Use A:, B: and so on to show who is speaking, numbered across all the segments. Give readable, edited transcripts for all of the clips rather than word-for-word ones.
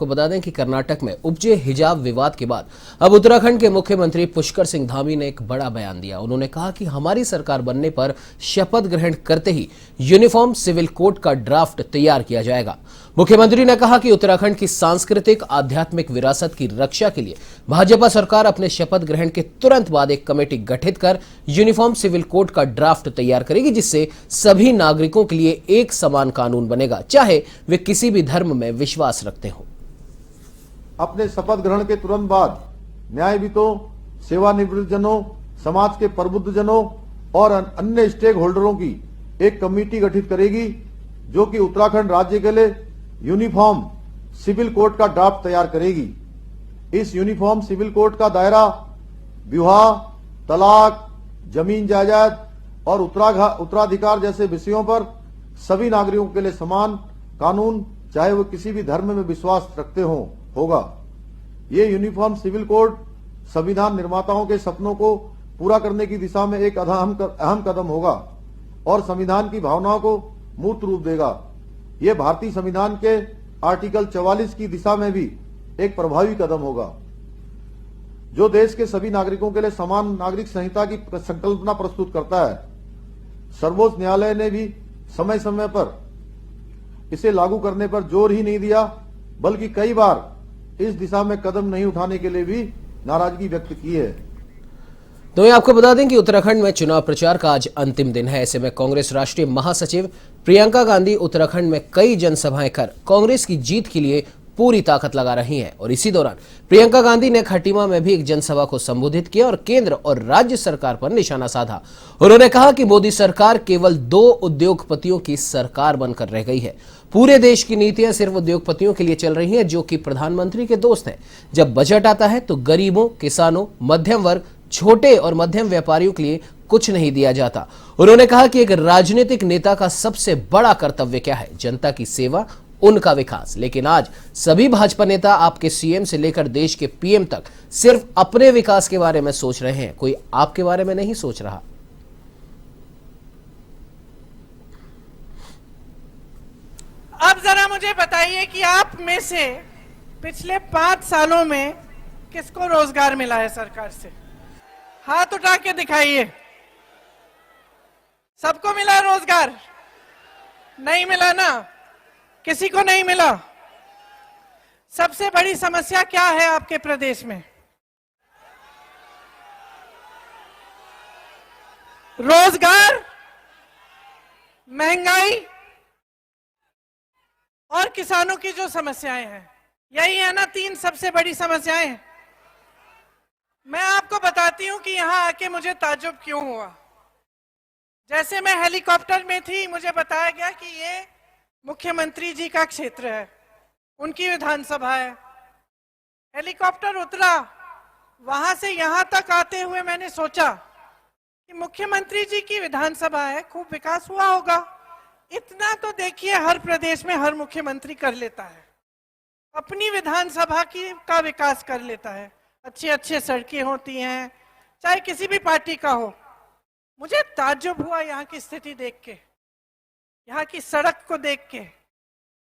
A: आपको बता दें कि कर्नाटक में उपजे हिजाब विवाद के बाद अब उत्तराखंड के मुख्यमंत्री पुष्कर सिंह धामी ने एक बड़ा बयान दिया। उन्होंने कहा कि हमारी सरकार बनने पर शपथ ग्रहण करते ही यूनिफॉर्म सिविल कोड का ड्राफ्ट तैयार किया जाएगा। मुख्यमंत्री ने कहा कि उत्तराखंड की सांस्कृतिक आध्यात्मिक विरासत की रक्षा के लिए भाजपा सरकार अपने शपथ ग्रहण के तुरंत बाद एक कमेटी गठित कर यूनिफॉर्म सिविल कोड का ड्राफ्ट तैयार करेगी, जिससे सभी नागरिकों के लिए एक समान कानून बनेगा, चाहे वे किसी भी धर्म में विश्वास रखते हो।
B: अपने शपथ ग्रहण के तुरंत बाद न्यायविदों, सेवानिवृत्त जनों, समाज के प्रबुद्ध जनों और अन्य स्टेक होल्डरों की एक कमेटी गठित करेगी, जो कि उत्तराखंड राज्य के लिए यूनिफॉर्म सिविल कोड का ड्राफ्ट तैयार करेगी। इस यूनिफॉर्म सिविल कोड का दायरा विवाह, तलाक, जमीन जायदाद और उत्तराधिकार जैसे विषयों पर सभी नागरिकों के लिए समान कानून, चाहे वो किसी भी धर्म में विश्वास रखते हो, होगा। ये यूनिफॉर्म सिविल कोड संविधान निर्माताओं के सपनों को पूरा करने की दिशा में एक अहम कदम होगा और संविधान की भावनाओं को मूर्त रूप देगा। ये भारतीय संविधान के आर्टिकल 44 की दिशा में भी एक प्रभावी कदम होगा, जो देश के सभी नागरिकों के लिए समान नागरिक संहिता की संकल्पना प्रस्तुत करता है। सर्वोच्च न्यायालय ने भी समय समय पर इसे लागू करने पर जोर ही नहीं दिया, बल्कि कई बार इस दिशा में कदम नहीं उठाने के लिए भी नाराजगी व्यक्त की है।
A: तो आपको बता दें कि उत्तराखंड में चुनाव प्रचार का आज अंतिम दिन है। ऐसे में कांग्रेस राष्ट्रीय महासचिव प्रियंका गांधी उत्तराखंड में कई जनसभाएं कर कांग्रेस की जीत के लिए पूरी ताकत लगा रही हैं और इसी दौरान प्रियंका गांधी ने खटीमा में भी एक जनसभा को संबोधित किया और केंद्र और राज्य सरकार पर निशाना साधा। उन्होंने कहा कि मोदी सरकार केवल 2 उद्योगपतियों की सरकार बनकर रह गई है। पूरे देश की नीतियां सिर्फ उद्योगपतियों के लिए चल रही हैं, जो कि प्रधानमंत्री के दोस्त हैं। जब बजट आता है तो गरीबों, किसानों, मध्यम वर्ग, छोटे और मध्यम व्यापारियों के लिए कुछ नहीं दिया जाता। उन्होंने कहा कि एक राजनीतिक नेता का सबसे बड़ा कर्तव्य क्या है? जनता की सेवा, उनका विकास। लेकिन आज सभी भाजपा नेता आपके सीएम से लेकर देश के पीएम तक सिर्फ अपने विकास के बारे में सोच रहे हैं, कोई आपके बारे में नहीं सोच रहा।
C: अब जरा मुझे बताइए कि आप में से पिछले 5 सालों में किसको रोजगार मिला है सरकार से? हाथ उठा के दिखाइए। सबको मिला रोजगार? नहीं मिला ना? किसी को नहीं मिला? सबसे बड़ी समस्या क्या है आपके प्रदेश में? रोजगार, महंगाई और किसानों की जो समस्याएं हैं, यही है ना 3 सबसे बड़ी समस्याएं। मैं आपको बताती हूं कि यहां आके मुझे ताज्जुब क्यों हुआ। जैसे मैं हेलीकॉप्टर में थी, मुझे बताया गया कि ये मुख्यमंत्री जी का क्षेत्र है, उनकी विधानसभा है। हेलीकॉप्टर उतरा, वहां से यहां तक आते हुए मैंने सोचा कि मुख्यमंत्री जी की विधानसभा है, खूब विकास हुआ होगा। इतना तो देखिए हर प्रदेश में हर मुख्यमंत्री कर लेता है, अपनी विधानसभा का विकास कर लेता है। अच्छी सड़कें होती हैं, चाहे किसी भी पार्टी का हो। मुझे ताज्जुब हुआ यहाँ की स्थिति देख के, यहाँ की सड़क को देख के,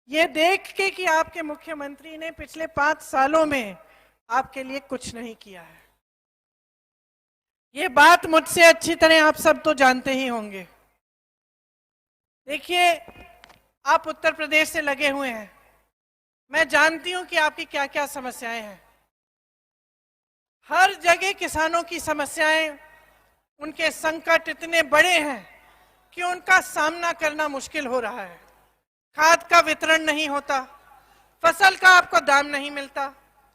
C: ये देख के कि आपके मुख्यमंत्री ने पिछले 5 सालों में आपके लिए कुछ नहीं किया है। ये बात मुझसे अच्छी तरह आप सब तो जानते ही होंगे। देखिए, आप उत्तर प्रदेश से लगे हुए हैं, मैं जानती हूं कि आपकी क्या क्या समस्याएं हैं। हर जगह किसानों की समस्याएं, उनके संकट इतने बड़े हैं कि उनका सामना करना मुश्किल हो रहा है। खाद का वितरण नहीं होता, फसल का आपको दाम नहीं मिलता।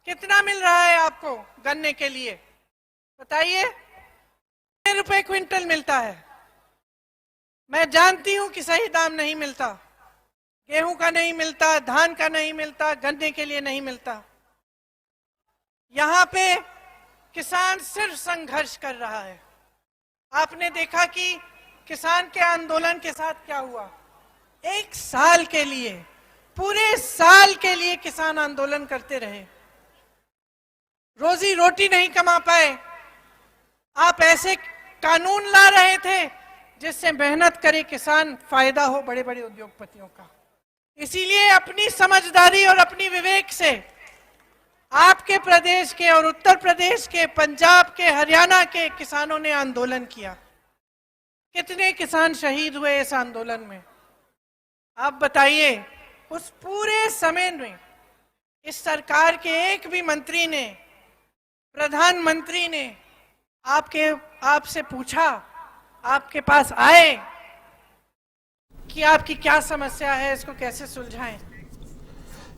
C: कितना मिल रहा है आपको गन्ने के लिए? बताइए। ₹1 क्विंटल मिलता है। मैं जानती हूं कि सही दाम नहीं मिलता, गेहूं का नहीं मिलता, धान का नहीं मिलता, गन्ने के लिए नहीं मिलता। यहां पे किसान सिर्फ संघर्ष कर रहा है। आपने देखा कि किसान के आंदोलन के साथ क्या हुआ। 1 साल के लिए, पूरे साल के लिए किसान आंदोलन करते रहे, रोजी रोटी नहीं कमा पाए। आप ऐसे कानून ला रहे थे जिससे मेहनत करे किसान, फायदा हो बड़े बड़े उद्योगपतियों का। इसीलिए अपनी समझदारी और अपनी विवेक से आपके प्रदेश के और उत्तर प्रदेश के, पंजाब के, हरियाणा के किसानों ने आंदोलन किया। कितने किसान शहीद हुए इस आंदोलन में? आप बताइए। उस पूरे समय में इस सरकार के एक भी मंत्री ने, प्रधानमंत्री ने आपसे पूछा, आपके पास आए कि आपकी क्या समस्या है, इसको कैसे सुलझाएं?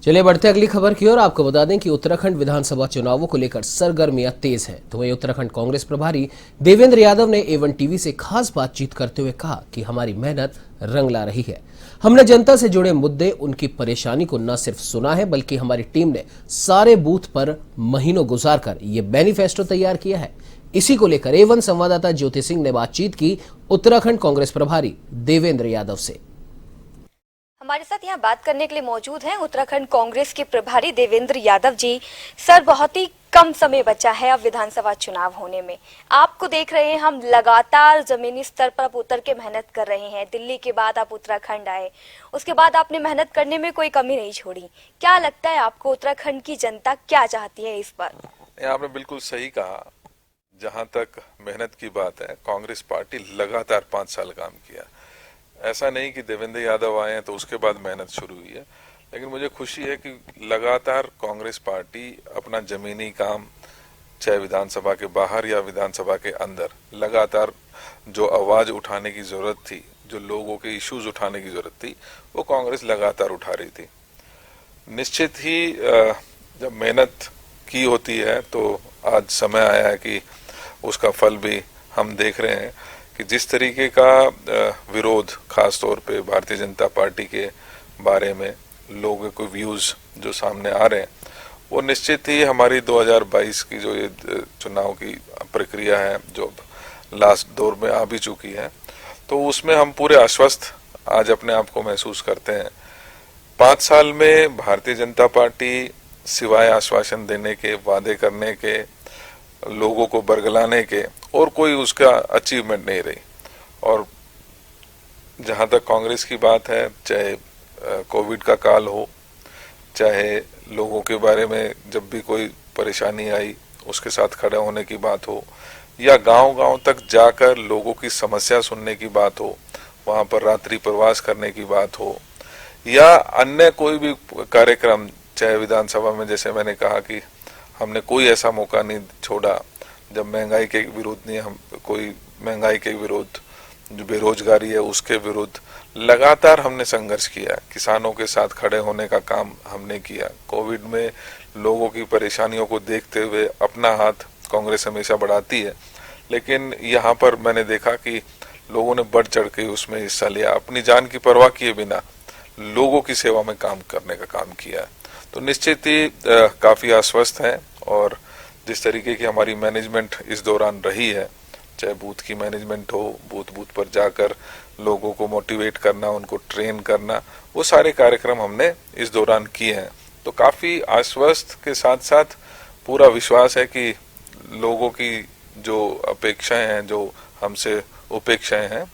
A: चलिए बढ़ते अगली खबर की ओर। आपको बता दें कि उत्तराखंड विधानसभा चुनावों को लेकर सरगर्मियां तेज है। तो वहीं उत्तराखंड कांग्रेस प्रभारी देवेंद्र यादव ने A1 टीवी से खास बातचीत करते हुए कहा कि हमारी मेहनत रंग ला रही है। हमने जनता से जुड़े मुद्दे, उनकी परेशानी को न सिर्फ सुना है बल्कि हमारी टीम ने सारे बूथ पर महीनों गुजारकर ये मैनिफेस्टो तैयार किया है। इसी को लेकर A1 संवाददाता ज्योति सिंह ने बातचीत की उत्तराखंड कांग्रेस प्रभारी देवेंद्र यादव से।
D: हमारे साथ यहाँ बात करने के लिए मौजूद हैं उत्तराखंड कांग्रेस के प्रभारी देवेंद्र यादव जी। सर, बहुत ही कम समय बचा है अब विधानसभा चुनाव होने में। आपको देख रहे हैं हम लगातार जमीनी स्तर पर आप उतर के मेहनत कर रहे हैं। दिल्ली के बाद आप उत्तराखंड आए, उसके बाद आपने मेहनत करने में कोई कमी नहीं छोड़ी। क्या लगता है आपको, उत्तराखंड की जनता क्या चाहती है इस बार?
E: आपने बिल्कुल सही कहा। जहां तक मेहनत की बात है, कांग्रेस पार्टी लगातार 5 साल काम किया। ऐसा नहीं कि देवेंद्र यादव आए हैं तो उसके बाद मेहनत शुरू हुई है, लेकिन मुझे खुशी है कि लगातार कांग्रेस पार्टी अपना जमीनी काम, चाहे विधानसभा के बाहर या विधानसभा के अंदर, लगातार जो आवाज उठाने की जरूरत थी, जो लोगों के इश्यूज उठाने की जरूरत थी, वो कांग्रेस लगातार उठा रही थी। निश्चित ही जब मेहनत की होती है तो आज समय आया है कि उसका फल भी हम देख रहे हैं कि जिस तरीके का विरोध, खास तौर पे भारतीय जनता पार्टी के बारे में लोगों के व्यूज जो सामने आ रहे हैं, वो निश्चित ही हमारी 2022 की जो ये चुनाव की प्रक्रिया है, जो लास्ट दौर में आ भी चुकी है, तो उसमें हम पूरे आश्वस्त आज अपने आप को महसूस करते हैं। 5 साल में भारतीय जनता पार्टी सिवाय आश्वासन देने के, वादे करने के, लोगों को बरगलाने के और कोई उसका अचीवमेंट नहीं रही। और जहां तक कांग्रेस की बात है, चाहे कोविड का काल हो, चाहे लोगों के बारे में जब भी कोई परेशानी आई उसके साथ खड़े होने की बात हो, या गांव-गांव तक जाकर लोगों की समस्या सुनने की बात हो, वहां पर रात्रि प्रवास करने की बात हो, या अन्य कोई भी कार्यक्रम, चाहे विधानसभा में जैसे मैंने कहा कि हमने कोई ऐसा मौका नहीं छोड़ा जब महंगाई के विरुद्ध नहीं, हम कोई महंगाई के विरुद्ध, जो बेरोजगारी है उसके विरुद्ध लगातार हमने संघर्ष किया। किसानों के साथ खड़े होने का काम हमने किया। कोविड में लोगों की परेशानियों को देखते हुए अपना हाथ कांग्रेस हमेशा बढ़ाती है, लेकिन यहाँ पर मैंने देखा कि लोगों ने बढ़ चढ़ के उसमें हिस्सा लिया, अपनी जान की परवाह किए बिना लोगों की सेवा में काम करने का काम किया। तो निश्चित ही काफी आश्वस्त हैं। और जिस तरीके की हमारी मैनेजमेंट इस दौरान रही है, चाहे बूथ की मैनेजमेंट हो, बूथ पर जाकर लोगों को मोटिवेट करना, उनको ट्रेन करना, वो सारे कार्यक्रम हमने इस दौरान किए हैं। तो काफी आश्वस्त के साथ साथ पूरा विश्वास है कि लोगों की जो अपेक्षाएं हैं, जो हमसे उपेक्षाएं हैं,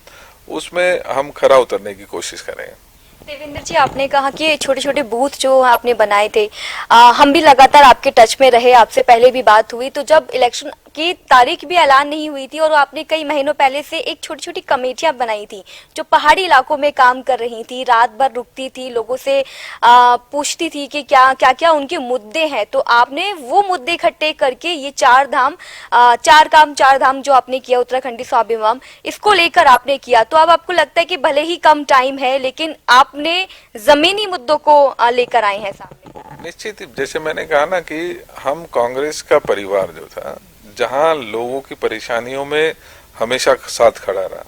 E: उसमें हम खरा उतरने की कोशिश करेंगे।
D: देवेंद्र जी, आपने कहा कि छोटे छोटे बूथ जो आपने बनाए थे, हम भी लगातार आपके टच में रहे, आपसे पहले भी बात हुई। तो जब इलेक्शन की तारीख भी ऐलान नहीं हुई थी और आपने कई महीनों पहले से एक छोटी छोटी कमेटियां बनाई थी जो पहाड़ी इलाकों में काम कर रही थी, रात भर रुकती थी, लोगों से पूछती थी कि क्या क्या उनके मुद्दे हैं। तो आपने वो मुद्दे इकट्ठे करके ये 4 धाम जो आपने किया, उत्तराखंडी स्वाभिमान, इसको लेकर आपने किया। तो अब आपको लगता है कि भले ही कम टाइम है लेकिन आपने जमीनी मुद्दों को लेकर आए हैं सामने?
E: निश्चित ही, जैसे मैंने कहा ना कि हम कांग्रेस का परिवार जो था, जहां लोगों की परेशानियों में हमेशा साथ खड़ा रहा,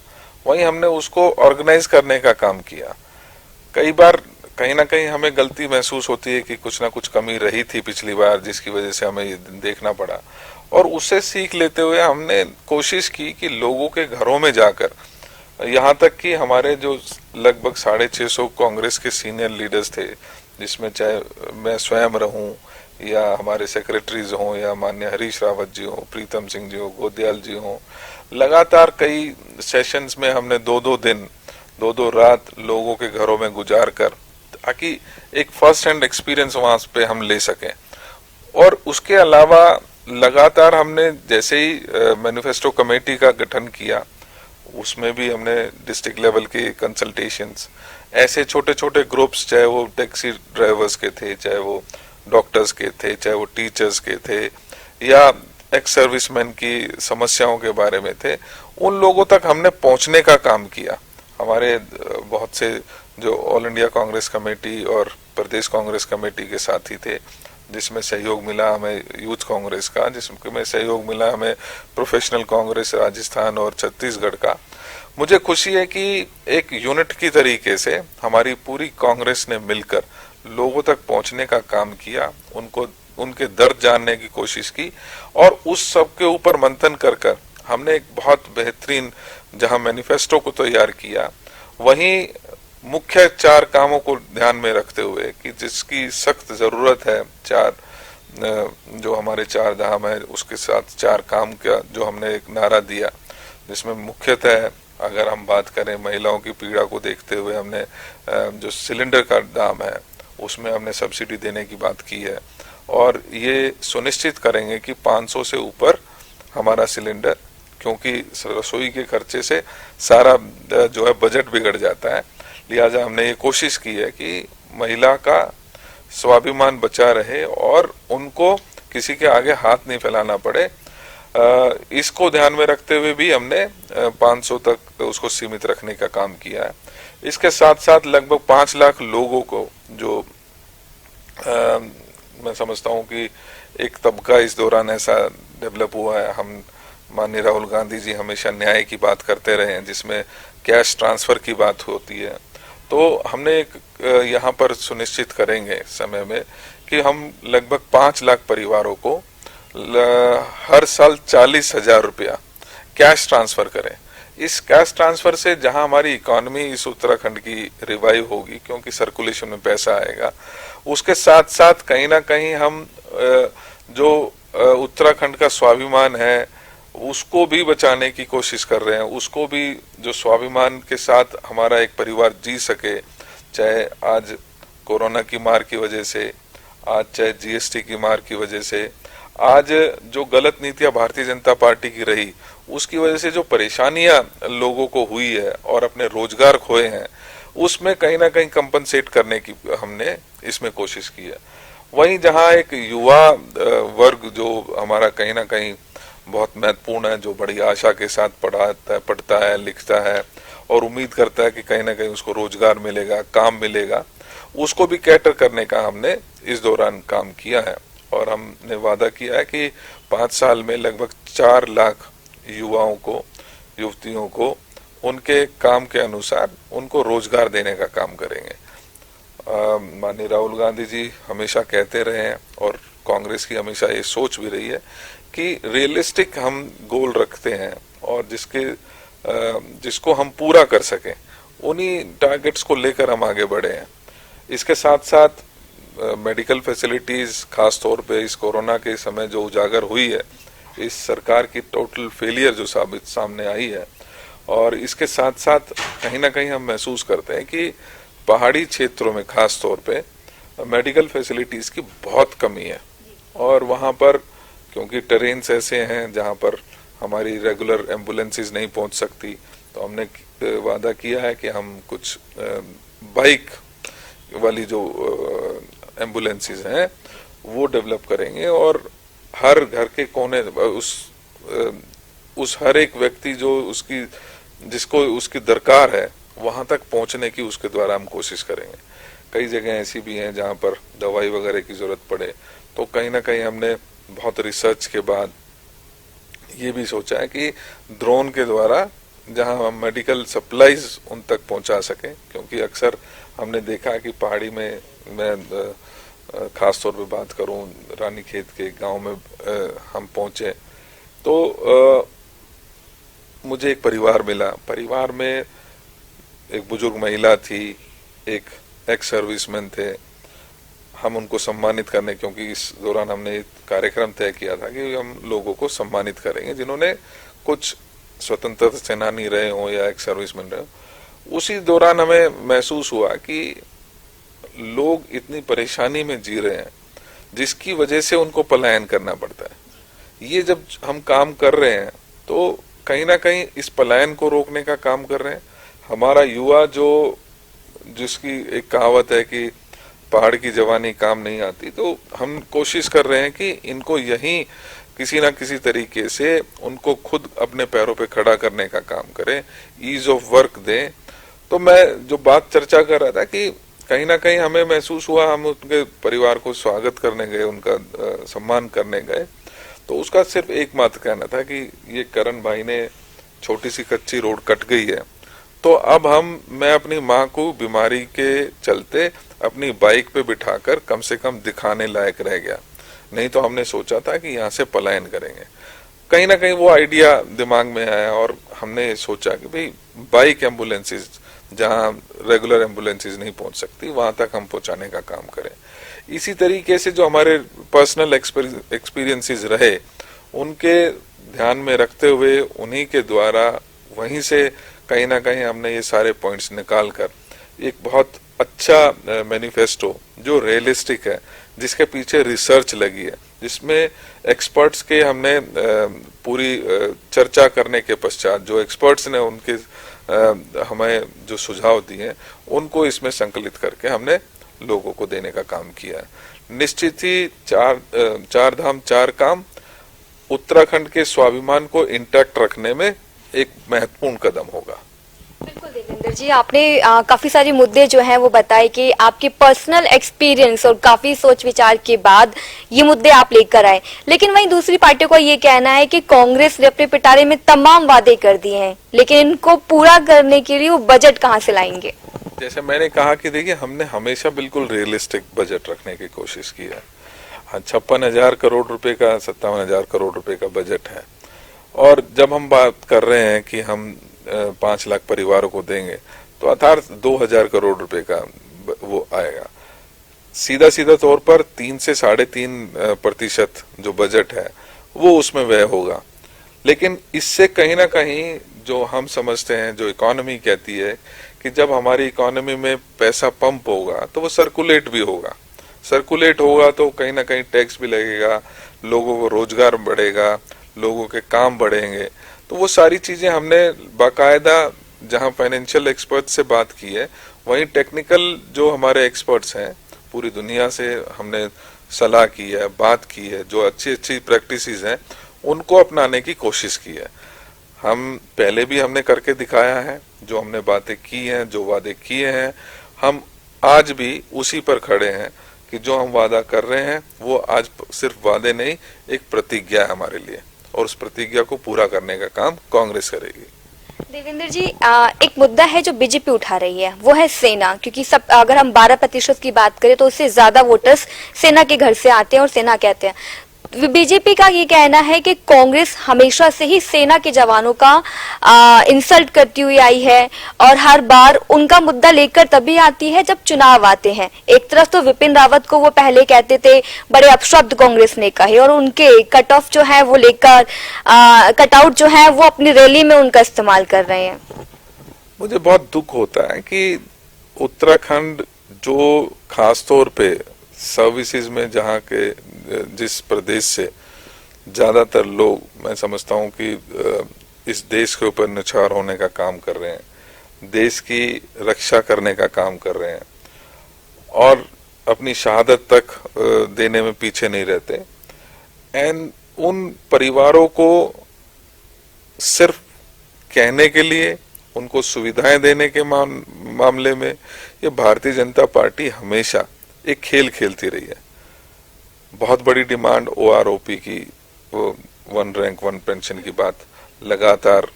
E: वहीं हमने उसको ऑर्गेनाइज करने का काम किया। कई बार कहीं ना कहीं हमें गलती महसूस होती है कि कुछ ना कुछ कमी रही थी पिछली बार, जिसकी वजह से हमें ये देखना पड़ा, और उससे सीख लेते हुए हमने कोशिश की कि लोगों के घरों में जाकर, यहाँ तक कि हमारे जो लगभग 650 कांग्रेस के सीनियर लीडर्स थे, जिसमें चाहे मैं स्वयं रहूं या हमारे सेक्रेटरीज हों या माननीय हरीश रावत जी हो, प्रीतम सिंह जी हो, गोदयाल जी हो, लगातार कई सेशंस में हमने 2-2 दिन 2-2 रात लोगों के घरों में गुजार कर, ताकि एक फर्स्ट हैंड एक्सपीरियंस वहां पे हम ले सकें। और उसके अलावा लगातार हमने जैसे ही मैनिफेस्टो कमेटी का गठन किया, उसमें भी हमने डिस्ट्रिक्ट लेवल के कंसल्टेशंस, ऐसे छोटे छोटे ग्रुप्स, चाहे वो टैक्सी ड्राइवर्स के थे, चाहे वो डॉक्टर्स के थे, चाहे वो टीचर्स के थे, या एक्स सर्विसमैन की समस्याओं के बारे में थे, उन लोगों तक हमने पहुंचने का काम किया। हमारे बहुत से जो ऑल इंडिया कांग्रेस कमेटी और प्रदेश कांग्रेस कमेटी के साथी थे, जिसमें सहयोग मिला हमें यूथ कांग्रेस का, जिसमें सहयोग मिला हमें प्रोफेशनल कांग्रेस राजस्थान और छत्तीसगढ़ का। मुझे खुशी है कि एक यूनिट की तरीके से हमारी पूरी कांग्रेस ने मिलकर लोगों तक पहुंचने का काम किया, उनको उनके दर्द जानने की कोशिश की, और उस सब के ऊपर मंथन कर कर हमने एक बहुत बेहतरीन जहां मैनिफेस्टो को तैयार किया, वहीं मुख्य 4 कामों को ध्यान में रखते हुए कि जिसकी सख्त जरूरत है, 4 जो हमारे 4 धाम है, उसके साथ 4 काम का जो हमने एक नारा दिया, जिसमें मुख्यतः अगर हम बात करें महिलाओं की पीड़ा को देखते हुए, हमने जो सिलेंडर का दाम है उसमें हमने सब्सिडी देने की बात की है, और ये सुनिश्चित करेंगे कि 500 से ऊपर हमारा सिलेंडर, क्योंकि रसोई के खर्चे से सारा जो है बजट बिगड़ जाता है, लिहाजा हमने ये कोशिश की है कि महिला का स्वाभिमान बचा रहे और उनको किसी के आगे हाथ नहीं फैलाना पड़े। इसको ध्यान में रखते हुए भी हमने 500 तक उसको सीमित रखने का काम किया है। इसके साथ साथ लगभग 5 लाख लोगों को, जो मैं समझता हूं कि एक तबका इस दौरान ऐसा डेवलप हुआ है, हम माननीय राहुल गांधी जी हमेशा न्याय की बात करते रहे हैं, जिसमें कैश ट्रांसफर की बात होती है, तो हमने एक यहाँ पर सुनिश्चित करेंगे समय में कि हम लगभग 5 लाख परिवारों को हर साल 40,000 रुपया कैश ट्रांसफर करें। इस कैश ट्रांसफर से जहां हमारी इकोनॉमी इस उत्तराखंड की रिवाइव होगी, क्योंकि सर्कुलेशन में पैसा आएगा, उसके साथ साथ कहीं ना कहीं हम जो उत्तराखंड का स्वाभिमान है उसको भी बचाने की कोशिश कर रहे हैं, उसको भी जो स्वाभिमान के साथ हमारा एक परिवार जी सके, चाहे आज कोरोना की मार की वजह से, आज चाहे जीएसटी की मार की वजह से, आज जो गलत नीतियां भारतीय जनता पार्टी की रही उसकी वजह से जो परेशानियां लोगों को हुई है और अपने रोजगार खोए हैं, उसमें कहीं ना कहीं कंपनसेट करने की हमने इसमें कोशिश की है। वहीं जहां एक युवा वर्ग जो हमारा कहीं ना कहीं बहुत महत्वपूर्ण है, जो बड़ी आशा के साथ पढ़ता है, लिखता है और उम्मीद करता है कि कहीं ना कहीं उसको रोजगार मिलेगा, काम मिलेगा, उसको भी कैटर करने का हमने इस दौरान काम किया है। और हमने वादा किया है कि 5 साल में लगभग 4 लाख युवाओं को, युवतियों को उनके काम के अनुसार उनको रोजगार देने का काम करेंगे। माननीय राहुल गांधी जी हमेशा कहते रहे हैं और कांग्रेस की हमेशा ये सोच भी रही है कि रियलिस्टिक हम गोल रखते हैं और जिसको हम पूरा कर सकें, उन्हीं टारगेट्स को लेकर हम आगे बढ़े हैं। इसके साथ साथ मेडिकल फैसिलिटीज, खास तौर पे इस कोरोना के समय जो उजागर हुई है, इस सरकार की टोटल फेलियर जो सामने आई है, और इसके साथ साथ कहीं ना कहीं हम महसूस करते हैं कि पहाड़ी क्षेत्रों में खास तौर पे मेडिकल फैसिलिटीज की बहुत कमी है, और वहां पर क्योंकि टेरेन्स ऐसे हैं जहां पर हमारी रेगुलर एम्बुलेंसेज नहीं पहुंच सकती, तो हमने वादा किया है कि हम कुछ बाइक वाली जो एम्बुलेंसेज हैं वो डेवलप करेंगे, और हर घर के कोने उस हर एक व्यक्ति जो जिसको उसकी दरकार है वहां तक पहुंचने की उसके द्वारा हम कोशिश करेंगे। कई जगह ऐसी भी हैं जहां पर दवाई वगैरह की जरूरत पड़े, तो कहीं ना कहीं हमने बहुत रिसर्च के बाद ये भी सोचा है कि ड्रोन के द्वारा जहां हम मेडिकल सप्लाईज उन तक पहुंचा सकें, क्योंकि अक्सर हमने देखा कि पहाड़ी में, मैं खास तौर पे बात करूं रानीखेत के गांव में हम पहुंचे तो मुझे एक परिवार मिला। परिवार में एक बुजुर्ग महिला थी, एक एक्स सर्विसमैन थे। हम उनको सम्मानित करने, क्योंकि इस दौरान हमने एक कार्यक्रम तय किया था कि हम लोगों को सम्मानित करेंगे जिन्होंने कुछ स्वतंत्रता सेनानी रहे हों या एक्स सर्विसमैन रहे हों। उसी दौरान हमें महसूस हुआ कि लोग इतनी परेशानी में जी रहे हैं, जिसकी वजह से उनको पलायन करना पड़ता है। ये जब हम काम कर रहे हैं तो कहीं ना कहीं इस पलायन को रोकने का काम कर रहे हैं। हमारा युवा जिसकी एक कहावत है कि पहाड़ की जवानी काम नहीं आती, तो हम कोशिश कर रहे हैं कि इनको यहीं किसी ना किसी तरीके से उनको खुद अपने पैरों पे खड़ा करने का काम करें, ईज ऑफ वर्क दें। तो मैं जो बात चर्चा कर रहा था कि कहीं ना कहीं हमें महसूस हुआ, हम उनके परिवार को स्वागत करने गए, उनका सम्मान करने गए, तो उसका सिर्फ एकमात्र कहना था कि ये करण भाई ने छोटी सी कच्ची रोड कट गई है, तो अब मैं अपनी माँ को बीमारी के चलते अपनी बाइक पे बिठाकर कम से कम दिखाने लायक रह गया। नहीं तो हमने सोचा था कि यहाँ से पलायन करेंगे। कहीं ना कहीं वो आइडिया दिमाग में आया और हमने सोचा कि भाई बाइक एम्बुलेंसेज, जहाँ रेगुलर एम्बुलेंसेज नहीं पहुंच सकती, वहां तक हम पहुंचाने का काम करें। इसी तरीके से जो हमारे पर्सनल एक्सपीरियंसेस रहे, उनके ध्यान में रखते हुए उन्हीं के द्वारा वहीं से कहीं ना कहीं हमने ये सारे पॉइंट्स निकाल कर एक बहुत अच्छा मैनिफेस्टो जो रियलिस्टिक है, जिसके पीछे रिसर्च लगी है, जिसमें एक्सपर्ट्स के हमने पूरी चर्चा करने के पश्चात जो एक्सपर्ट्स ने उनके हमें जो सुझाव दिए उनको इसमें संकलित करके हमने लोगों को देने का काम किया है। निश्चित ही चार धाम चार काम उत्तराखंड के स्वाभिमान को इंटैक्ट रखने में एक महत्वपूर्ण कदम होगा।
D: बिल्कुल देवेंद्र जी, आपने काफी सारे मुद्दे जो हैं वो बताए कि आपके पर्सनल एक्सपीरियंस और काफी सोच विचार के बाद ये मुद्दे आप लेकर आए। लेकिन वहीं दूसरी पार्टियों का ये कहना है कि कांग्रेस ने अपने पिटारे में तमाम वादे कर दिए हैं, लेकिन इनको पूरा करने के लिए वो बजट कहाँ से लाएंगे?
E: जैसे मैंने कहा कि देखिए, हमने हमेशा बिल्कुल रियलिस्टिक बजट रखने की कोशिश की है। 56,000 करोड़ रुपए का 57,000 करोड़ रुपए का बजट है, और जब हम बात कर रहे हैं कि हम 5 लाख परिवारों को देंगे, तो अर्थात 2,000 करोड़ रुपए का वो आएगा। सीधा सीधा तौर पर 3 से 3.5% जो बजट है वो उसमें व्यय होगा। लेकिन इससे कहीं ना कहीं जो हम समझते हैं, जो इकोनॉमी कहती है कि जब हमारी इकोनॉमी में पैसा पंप होगा तो वो सर्कुलेट भी होगा। सर्कुलेट होगा तो कहीं ना कहीं टैक्स भी लगेगा, लोगों को रोजगार बढ़ेगा, लोगों के काम बढ़ेंगे। तो वो सारी चीजें हमने बाकायदा जहां फाइनेंशियल एक्सपर्ट से बात की है, वहीं टेक्निकल जो हमारे एक्सपर्ट्स हैं पूरी दुनिया से हमने सलाह की है, बात की है, जो अच्छी अच्छी प्रैक्टिसेस हैं उनको अपनाने की कोशिश की है। हम पहले भी हमने करके दिखाया है, जो हमने बातें की हैं, जो वादे किए हैं, हम आज भी उसी पर खड़े हैं कि जो हम वादा कर रहे हैं वो आज सिर्फ वादे नहीं, एक प्रतिज्ञा है हमारे लिए, और उस प्रतिज्ञा को पूरा करने का काम कांग्रेस करेगी।
D: देवेंद्र जी, एक मुद्दा है जो बीजेपी उठा रही है, वो है सेना, क्योंकि सब अगर हम 12% की बात करें तो उससे ज्यादा वोटर्स सेना के घर से आते हैं और सेना कहते हैं। बीजेपी का ये कहना है कि कांग्रेस हमेशा से ही सेना के जवानों का इंसल्ट करती हुई आई है, और हर बार उनका मुद्दा लेकर तभी आती है जब चुनाव आते हैं। एक तरफ तो विपिन रावत को वो पहले कहते थे, बड़े अपशब्द कांग्रेस ने कहे, और उनके कट ऑफ जो है वो लेकर कटआउट जो है वो अपनी रैली में उनका इस्तेमाल कर रहे हैं।
E: मुझे बहुत दुख होता है कि उत्तराखंड जो खास तौर पे सर्विसेज में जहाँ के जिस प्रदेश से ज्यादातर लोग, मैं समझता हूँ कि इस देश के ऊपर निछावर होने का काम कर रहे हैं, देश की रक्षा करने का काम कर रहे हैं और अपनी शहादत तक देने में पीछे नहीं रहते, एंड उन परिवारों को सिर्फ कहने के लिए, उनको सुविधाएं देने के मामले में ये भारतीय जनता पार्टी हमेशा एक खेल खेलती रही है। बहुत बड़ी डिमांड OROP की, वो 1 रैंक 1 पेंशन की बात लगातार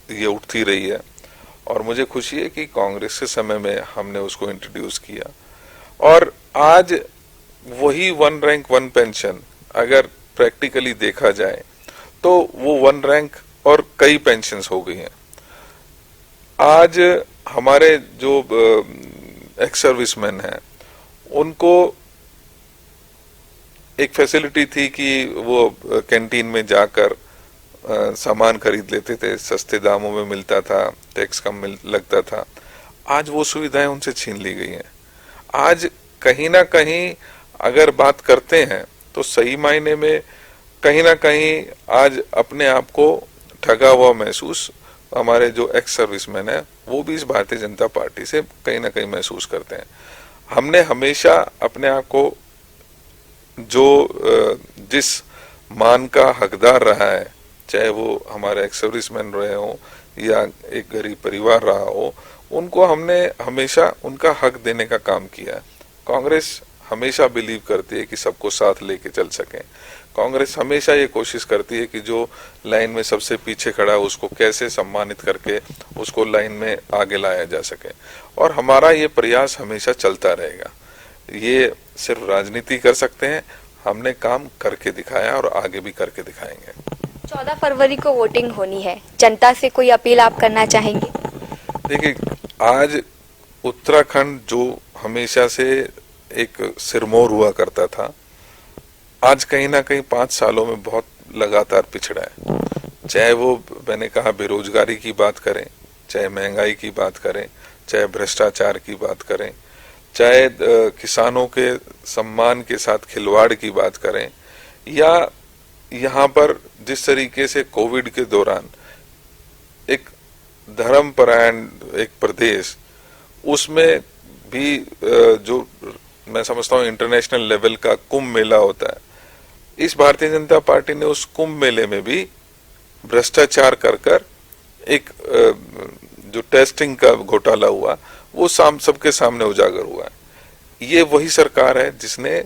E: ये उठती रही है, और मुझे खुशी है कि कांग्रेस के समय में हमने उसको इंट्रोड्यूस किया, और आज वही 1 रैंक 1 पेंशन अगर प्रैक्टिकली देखा जाए तो वो 1 रैंक और कई पेंशन्स हो गई हैं। आज हमारे जो एक्स सर्विसमैन हैं उनको एक फैसिलिटी थी कि वो कैंटीन में जाकर सामान खरीद लेते थे, सस्ते दामों में मिलता था, टैक्स कम लगता था। आज वो सुविधाएं उनसे छीन ली गई हैं। आज कहीं ना कहीं अगर बात करते हैं तो सही मायने में कहीं ना कहीं आज अपने आप को ठगा हुआ महसूस हमारे जो एक्स सर्विसमैन है वो भी इस भारतीय जनता पार्टी से कहीं ना कहीं महसूस करते हैं। हमने हमेशा अपने आप को जो जिस मान का हकदार रहा है, चाहे वो हमारे एक्स सर्विसमैन रहे हो या एक गरीब परिवार रहा हो, उनको हमने हमेशा उनका हक देने का काम किया है। कांग्रेस हमेशा बिलीव करती है कि सबको साथ लेके चल सकें। कांग्रेस हमेशा ये कोशिश करती है कि जो लाइन में सबसे पीछे खड़ा है उसको कैसे सम्मानित करके उसको लाइन में आगे लाया जा सके, और हमारा ये प्रयास हमेशा चलता रहेगा। ये सिर्फ राजनीति कर सकते हैं, हमने काम करके दिखाया और आगे भी करके दिखाएंगे।
D: 14 फरवरी को वोटिंग होनी है, जनता से कोई अपील आप करना चाहेंगे?
E: देखिए, आज उत्तराखंड जो हमेशा से एक सिरमौर हुआ करता था, आज कहीं ना कहीं 5 सालों में बहुत लगातार पिछड़ा है। चाहे वो मैंने कहा बेरोजगारी की बात करें, चाहे महंगाई की बात करें, चाहे भ्रष्टाचार की बात करें, चाहे किसानों के सम्मान के साथ खिलवाड़ की बात करें, या यहाँ पर जिस तरीके से कोविड के दौरान एक धर्मपरायण एक प्रदेश, उसमें भी जो मैं समझता हूँ इंटरनेशनल लेवल का कुंभ मेला होता है, इस भारतीय जनता पार्टी ने उस कुंभ मेले में भी भ्रष्टाचार कर एक जो टेस्टिंग का घोटाला हुआ वो सबके सामने उजागर हुआ है। ये वही सरकार है जिसने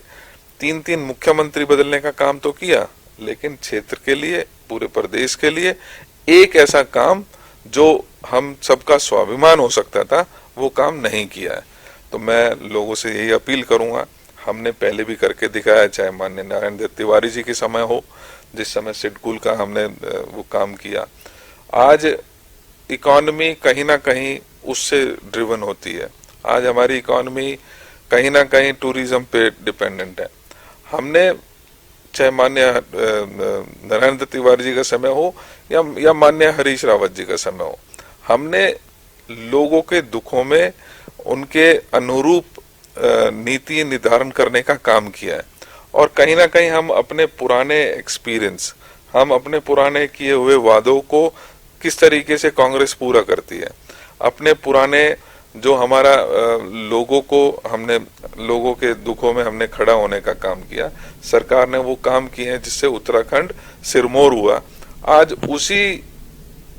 E: 3 मुख्यमंत्री बदलने का काम तो किया, लेकिन क्षेत्र के लिए, पूरे प्रदेश के लिए एक ऐसा काम जो हम सबका स्वाभिमान हो सकता था वो काम नहीं किया है। तो मैं लोगों से यही अपील करूंगा, हमने पहले भी करके दिखाया, चाहे माननीय नारायण दत्त तिवारी जी के समय हो, जिस समय सिडकुल का हमने वो काम किया। आज इकोनॉमी कहीं ना कहीं उससे ड्रिवन होती है। आज हमारी इकोनॉमी कहीं ना कहीं टूरिज्म पे डिपेंडेंट है। हमने चाहे माननीय नारायण दत्त तिवारी जी का समय हो या माननीय हरीश रावत जी का समय हो, हमने लोगों के दुखों में उनके अनुरूप नीति निर्धारण करने का काम किया है। और कहीं ना कहीं हम अपने पुराने एक्सपीरियंस, हम अपने पुराने किए हुए वादों को किस तरीके से कांग्रेस पूरा करती है, अपने पुराने जो हमारा लोगों के दुखों में हमने खड़ा होने का काम किया, सरकार ने वो काम किए हैं जिससे उत्तराखंड सिरमौर हुआ। आज उसी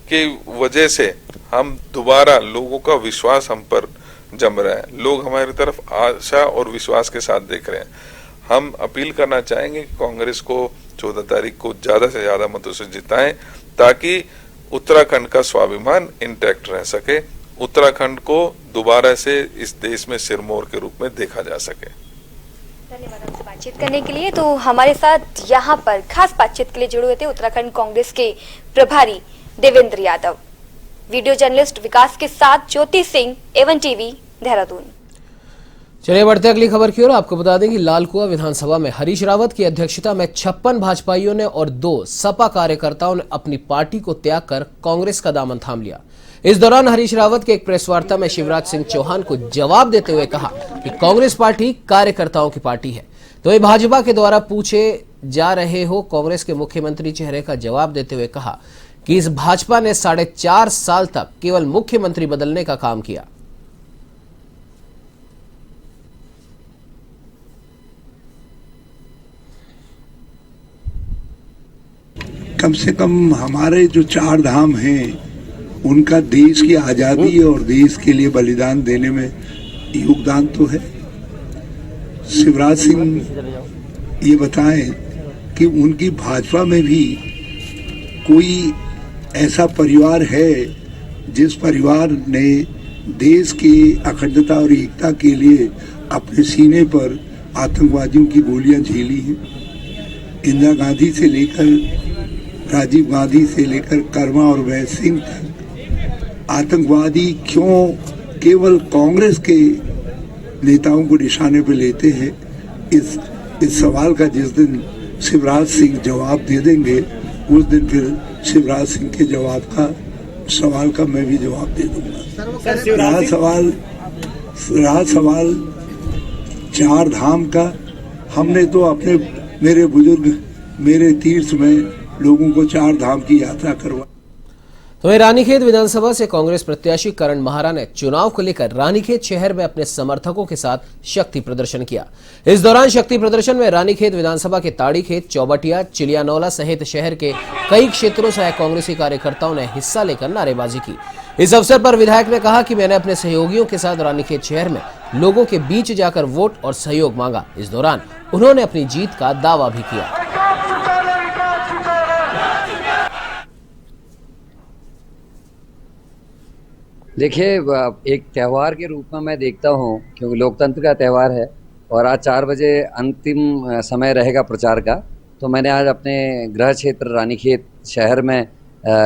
E: की वजह से हम दोबारा लोगों का विश्वास हम पर जम रहा है, लोग हमारी तरफ आशा और विश्वास के साथ देख रहे हैं। हम अपील करना चाहेंगे कि कांग्रेस को 14 तारीख को ज्यादा से ज्यादा मतों से जिताएं, ताकि उत्तराखंड का स्वाभिमान इंटैक्ट रह सके, उत्तराखंड को दोबारा से इस देश में सिरमौर के रूप में देखा जा सके।
D: धन्यवाद हमसे बातचीत करने के लिए। तो हमारे साथ यहाँ पर खास बातचीत के लिए जुड़े हुए थे उत्तराखंड कांग्रेस के प्रभारी देवेंद्र यादव। वीडियो जर्नलिस्ट विकास के साथ ज्योति सिंह, एवन टीवी, देहरादून।
A: चलिए बढ़ते अगली खबर की ओर। आपको बता दें कि लालकुआं विधानसभा में हरीश रावत की अध्यक्षता में 56 भाजपाइयों ने और 2 सपा कार्यकर्ताओं ने अपनी पार्टी को त्याग कर कांग्रेस का दामन थाम लिया। इस दौरान हरीश रावत के एक प्रेस वार्ता में शिवराज सिंह चौहान को जवाब देते हुए कहा कि कांग्रेस पार्टी कार्यकर्ताओं की पार्टी है। तो ये भाजपा के द्वारा पूछे जा रहे हो कांग्रेस के मुख्यमंत्री चेहरे का जवाब देते हुए कहा कि इस भाजपा ने 4.5 साल तक केवल मुख्यमंत्री बदलने का काम किया।
F: कम से कम हमारे जो 4 धाम हैं उनका देश की आजादी और देश के लिए बलिदान देने में योगदान तो है। शिवराज सिंह ये बताएं कि उनकी भाजपा में भी कोई ऐसा परिवार है जिस परिवार ने देश की अखंडता और एकता के लिए अपने सीने पर आतंकवादियों की गोलियां झेली हैं। इंदिरा गांधी से लेकर राजीव गांधी से लेकर कर्मा और वैद सिंह तक आतंकवादी क्यों केवल कांग्रेस के नेताओं को निशाने पर लेते हैं, इस सवाल का जिस दिन शिवराज सिंह जवाब दे देंगे उस दिन फिर शिवराज सिंह के सवाल का मैं भी जवाब दे दूंगा। रहा सवाल 4 धाम का, हमने तो अपने मेरे बुजुर्ग मेरे तीर्थ में लोगों को 4 धाम की यात्रा करवा।
A: तो वहीं रानीखेत विधानसभा से कांग्रेस प्रत्याशी करण महारा ने चुनाव को लेकर रानीखेत शहर में अपने समर्थकों के साथ शक्ति प्रदर्शन किया। इस दौरान शक्ति प्रदर्शन में रानीखेत विधानसभा के ताड़ीखेत, चौबटिया, चिलियानौला सहित शहर के कई क्षेत्रों से आए कांग्रेसी कार्यकर्ताओं ने हिस्सा लेकर नारेबाजी की। इस अवसर पर विधायक ने कहा कि मैंने अपने सहयोगियों के साथ रानीखेत शहर में लोगों के बीच जाकर वोट और सहयोग मांगा। इस दौरान उन्होंने अपनी जीत का दावा भी किया।
G: देखिए, एक त्यौहार के रूप में मैं देखता हूँ, क्योंकि लोकतंत्र का त्यौहार है और आज 4 बजे अंतिम समय रहेगा प्रचार का। तो मैंने आज अपने गृह क्षेत्र रानीखेत शहर में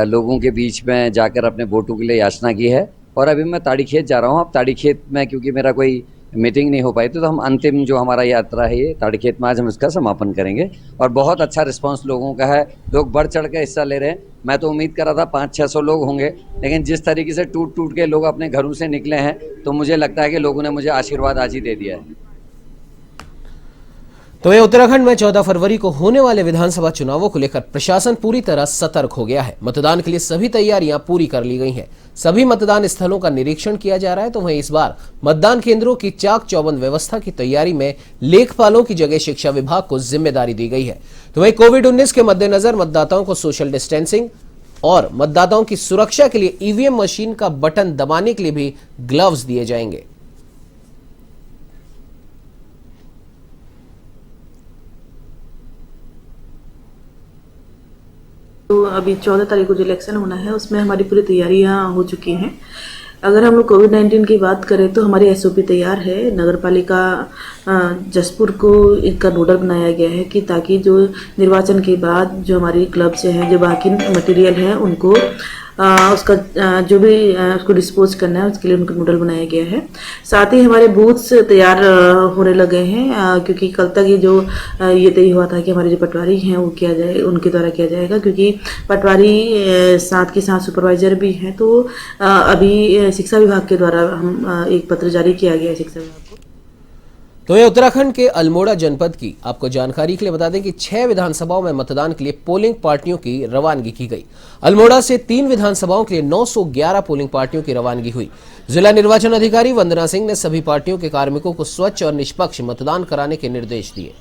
G: लोगों के बीच में जाकर अपने वोटों के लिए याचना की है और अभी मैं ताड़ीखेत जा रहा हूँ। अब ताड़ीखेत में क्योंकि मेरा कोई मीटिंग नहीं हो पाई तो हम अंतिम जो हमारा यात्रा है ये ताड़ीखेत में आज हम इसका समापन करेंगे और बहुत अच्छा रिस्पांस लोगों का है। लोग बढ़ चढ़ के हिस्सा ले रहे हैं। मैं तो उम्मीद कर रहा था 500-600 लोग होंगे, लेकिन जिस तरीके से टूट टूट के लोग अपने घरों से निकले हैं तो मुझे लगता है कि लोगों ने मुझे आशीर्वाद आज ही दे दिया है।
A: तो ये उत्तराखंड में 14 फरवरी को होने वाले विधानसभा चुनावों को लेकर प्रशासन पूरी तरह सतर्क हो गया है। मतदान के लिए सभी तैयारियां पूरी कर ली गई हैं। सभी मतदान स्थलों का निरीक्षण किया जा रहा है। तो वहीं इस बार मतदान केंद्रों की चाक चौबंद व्यवस्था की तैयारी में लेखपालों की जगह शिक्षा विभाग को जिम्मेदारी दी गई है। तो वहीं कोविड-19 के मद्देनजर मतदाताओं को सोशल डिस्टेंसिंग और मतदाताओं की सुरक्षा के लिए ईवीएम मशीन का बटन दबाने के लिए भी ग्लव्स दिए जाएंगे।
H: तो अभी 14 तारीख को जो इलेक्शन होना है उसमें हमारी पूरी तैयारियां हो चुकी हैं। अगर हम लोग कोविड-19 की बात करें तो हमारी एसओपी तैयार है। नगर पालिका जसपुर को इनका नोडल बनाया गया है कि ताकि जो निर्वाचन के बाद जो हमारी क्लब से हैं जो बाकी मटेरियल है उनको उसका जो भी उसको डिस्पोज करना है उसके लिए उनका नोडल बनाया गया है। साथ ही हमारे बूथ्स तैयार होने लगे हैं क्योंकि कल तक ये जो ये तय हुआ था कि हमारे जो पटवारी हैं वो किया जाए उनके द्वारा किया जाएगा, क्योंकि पटवारी साथ के साथ सुपरवाइजर भी हैं। तो अभी शिक्षा विभाग के द्वारा हम एक पत्र जारी किया गया है शिक्षा विभाग को।
A: तो ये उत्तराखंड के अल्मोड़ा जनपद की आपको जानकारी के लिए बता दें कि 6 विधानसभाओं में मतदान के लिए पोलिंग पार्टियों की रवानगी की गई। अल्मोड़ा से 3 विधानसभाओं के लिए 911 पोलिंग पार्टियों की रवानगी हुई। जिला निर्वाचन अधिकारी वंदना सिंह ने सभी पार्टियों के कार्मिकों को स्वच्छ और निष्पक्ष मतदान कराने के निर्देश दिए।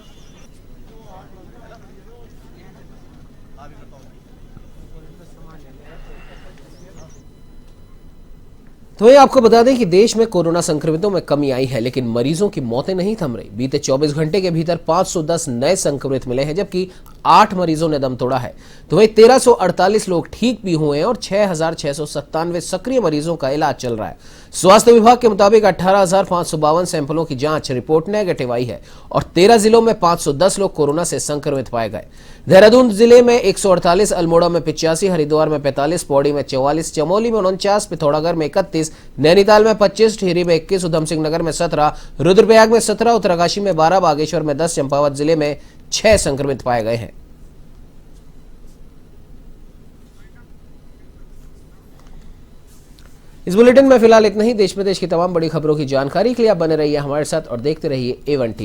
A: तो ये आपको बता दें कि देश में कोरोना संक्रमितों में कमी आई है, लेकिन मरीजों की मौतें नहीं थम रही। बीते 24 घंटे के भीतर 510 नए संक्रमित मिले हैं, जबकि 8 मरीजों ने दम तोड़ा है। तो वही 1348 लोग ठीक भी हुए हैं और 6697 सक्रिय मरीजों का इलाज चल रहा है। स्वास्थ्य विभाग के मुताबिक 18,552 सैंपलों की जांच रिपोर्ट नेगेटिव आई है और 13 जिलों में 510 लोग कोरोना से संक्रमित पाए गए। देहरादून जिले में 148, अल्मोड़ा में 85, हरिद्वार में 45, पौड़ी में 44, चमोली में 49, पिथौरागढ़ में 31, नैनीताल में 25, टिहरी में 21, उधम सिंह नगर में 17, रुद्रप्रयाग में 17, उत्तरकाशी में 12, बागेश्वर में 10, चंपावत जिले में 6 संक्रमित पाए गए हैं। इस बुलेटिन में फिलहाल इतना ही। देश प्रदेश की तमाम बड़ी खबरों की जानकारी के लिए आप बने रहिए हमारे साथ और देखते रहिए A1 TV।